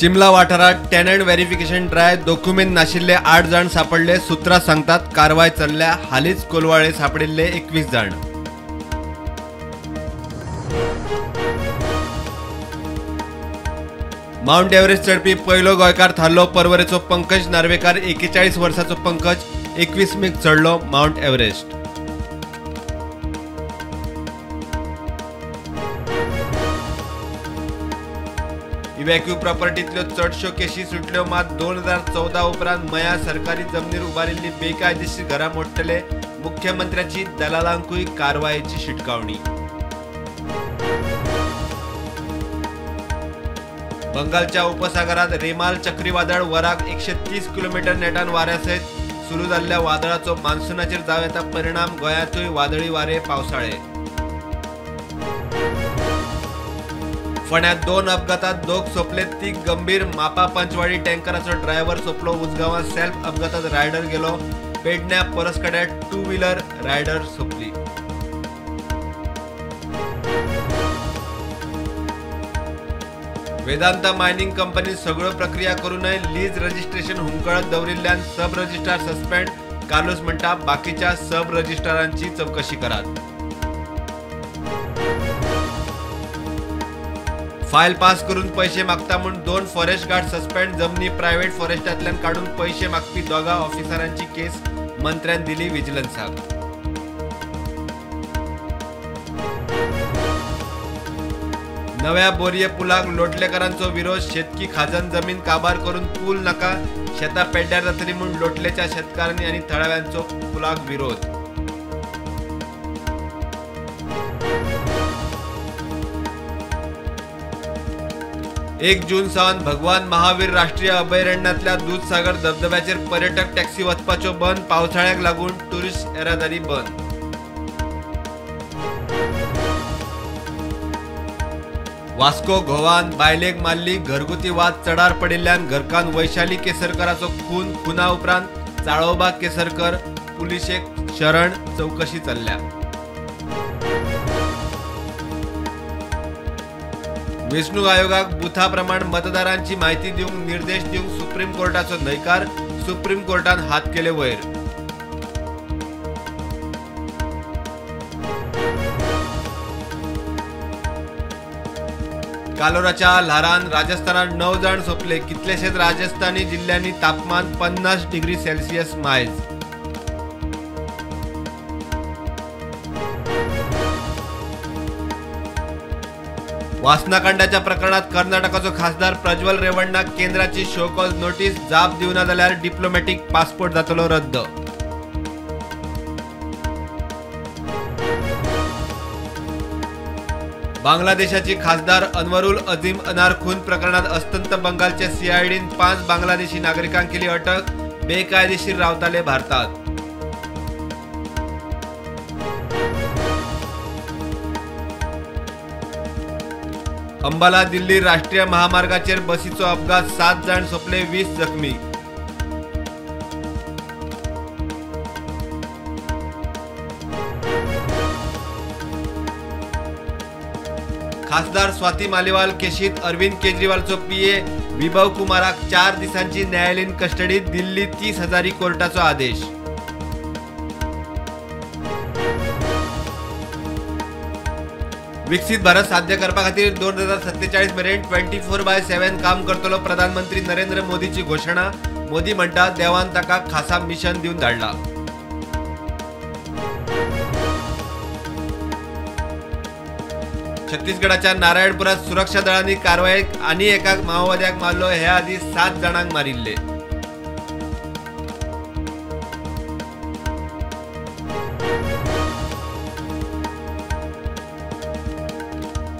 चिमला वाठारात tenant verification drive document नाशिल्ले 8 जण सापडले। सूत्रां सांगतात कारवाय चल्ल्या। हालींच कोलवाळे सापडिल्ले 21 जण। माउंट एव्हरेस्ट चढपी पहिलो गोंयकार थारलो। परवरेचो पंकज नार्वेकार 41 वर्साचो पंकज 21 मेक चढलो माउंट एव्हरेस्ट। इव्हॅक्यू प्रॉपर्टींतल्यो चडश्यो केशी सुटल्यो, मात 2014 उपरांत मया सरकारी जमनीर उबारिल्ली बेकायदेशीर घरां मोडटले। मुख्यमंत्र्याची दलालांकूय कारवायेची शिटकावणी। बंगालच्या उपसागरात रेमाल चक्रीवादळ वराक 130 किलोमीटर नेटान वाऱ्यासयत सुरू जाल्ल्या वादळाचो मान्सूनाचेर जाव येता परिणाम। गोंयांतूय वादळी वारे पावसाळे। फोंड्यात 2 अपघातात दोग सोंपले, 3 गंभीर। मापा पंचवाडी टँकराचो ड्रायव्हर सोंपलो। उजगांवां सेल्फ अपघातात रायडर गेलो। पेडण्या परसकड्यात 2 व्हीलर रायडर सोंपली। वेदांता मायनिंग कंपनी सगळ्यो प्रक्रिया करूनय लीज रजिस्ट्रेशन हुमकळत दवरिल्ल्यान सब रजिस्ट्रार सस्पेंड। कार्लोस म्हणटा बाकीच्या सब रजिस्ट्रारांची चवकशी करात। फायल पास करून पैसे मागता म्हणून 2 फॉरेस्ट गार्ड सस्पेंड। जमनी प्रायव्हेट फॉरेस्टांतल्यान काढून पैसे मागपी दोगा ऑफिसरांची केस मंत्र्यान दिली विजिलन्साक। नव्या बोरये पुलाक लोटलेकारांचो विरोध। शेतकी खाजन जमीन काबार करून पूल नाका, शेतां पेड्ड्यार जातली म्हूण लोटलेच्या शेतकारांनी आनी थळाव्यांचो पुलाक विरोध। एक जून सावन भगवान महावीर राष्ट्रीय अभयारण्यातल्या दूधसागर धबधब्याचेर पर्यटक टॅक्सी वचपाच्यो बंद। पावसाळ्याक लागून टुरिस्ट येरादारी बंद। वास्को गोवान बायलेक मारली। घरगुती वाद चडार पडिल्ल्यान घरकान वैशाली केसरकराचो खून। खुना उपरांत चाळोबा केसरकर पुलिशेक शरण। चौकशी चल्ल्या। वेंचणूक आयोगाक बुथा प्रमाण मतदारांची माहिती दिवंक निर्देश दिवंक सुप्रीम कोर्टाचो न्हयकार। सुप्रीम कोर्टान हात केले वयर। कालोराच्या ल्हारान राजस्थानात 9 जण सोंपले। कितलेशेच राजस्थानी जिल्ह्यांनी तापमान 50 डिग्री सेल्सियस मायज। वासनाकांडाच्या प्रकरणात कर्नाटकाचो खासदार प्रज्वल रेवण्णाक केंद्राची शो कॉज नोटीस। जाप दिवना जाल्यार डिप्लोमॅटिक पासपोर्ट जातलो रद्द। बांगलादेशाची खासदार अनवरुल अझीम अनार खून प्रकरणात अस्तंत बंगालच्या सीआयडीन 5 बांगलादेशी नागरिकांक केली अटक। बेकायदेशीर रावताले भारतात। अंबाला दिल्ली राष्ट्रीय महामार्गाचेर बसीचो अपघात। 7 जण सोंपले, 20 जखमी। खासदार स्वाती मालीवाल केशीत अरविंद केजरीवालचो पीए विभव कुमाराक 4 दिसांची न्यायालयीन कस्टडी। दिल्ली 30,000 कोर्टाचो आदेश। विकसित भारत साध्य करपा खातीर 2047 मेरेन 24/7 काम करतलो प्रधानमंत्री नरेंद्र मोदीची घोषणा। मोदी म्हणटा देवान ताका खासा मिशन दिवन धाडला। छत्तीसगडाच्या नारायणपुरात सुरक्षा दळांनी कारवायेक आनी एका माओवाद्याक मारलो। हे आदी 7 जणांक मारिल्ले।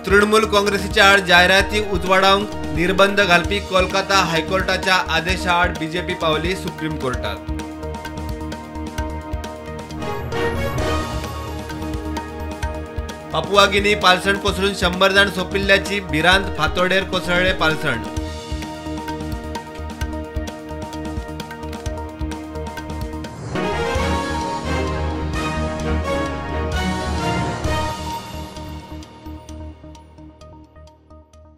तृणमूल काँग्रेसीच्या आड जायराती उजवाडावंक निर्बंध घालपी कोलकाता हायकोर्टाच्या आदेशा आड बीजेपी पावली सुप्रीम कोर्टात। पापुआ गिनी पालसण कोसळून 100 जण सोंपिल्ल्याची भिरांत। फातोडेर कोसळ्ळे पालसण।